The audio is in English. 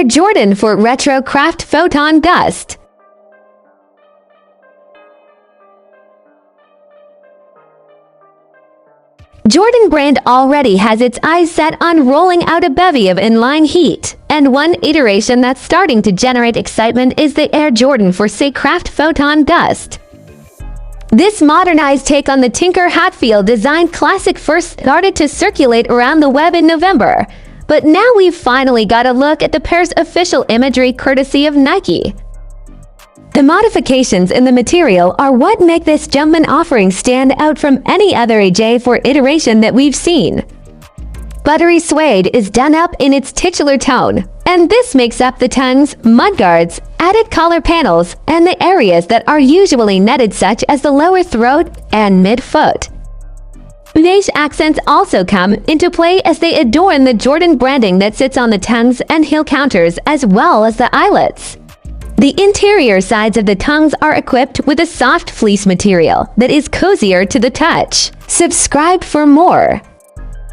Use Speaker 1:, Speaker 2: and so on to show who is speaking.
Speaker 1: Air Jordan for Retro Craft Photon Dust. Jordan brand already has its eyes set on rolling out a bevy of inline heat, and one iteration that's starting to generate excitement is the Air Jordan for Craft Photon Dust. This modernized take on the Tinker Hatfield design classic first started to circulate around the web in November, but now we've finally got a look at the pair's official imagery courtesy of Nike. The modifications in the material are what make this Jumpman offering stand out from any other AJ4 iteration that we've seen. Buttery suede is done up in its titular tone, and this makes up the tongues, mudguards, added collar panels, and the areas that are usually netted such as the lower throat and mid-foot. Beige accents also come into play as they adorn the Jordan branding that sits on the tongues and heel counters as well as the eyelets. The interior sides of the tongues are equipped with a soft fleece material that is cozier to the touch. Subscribe for more.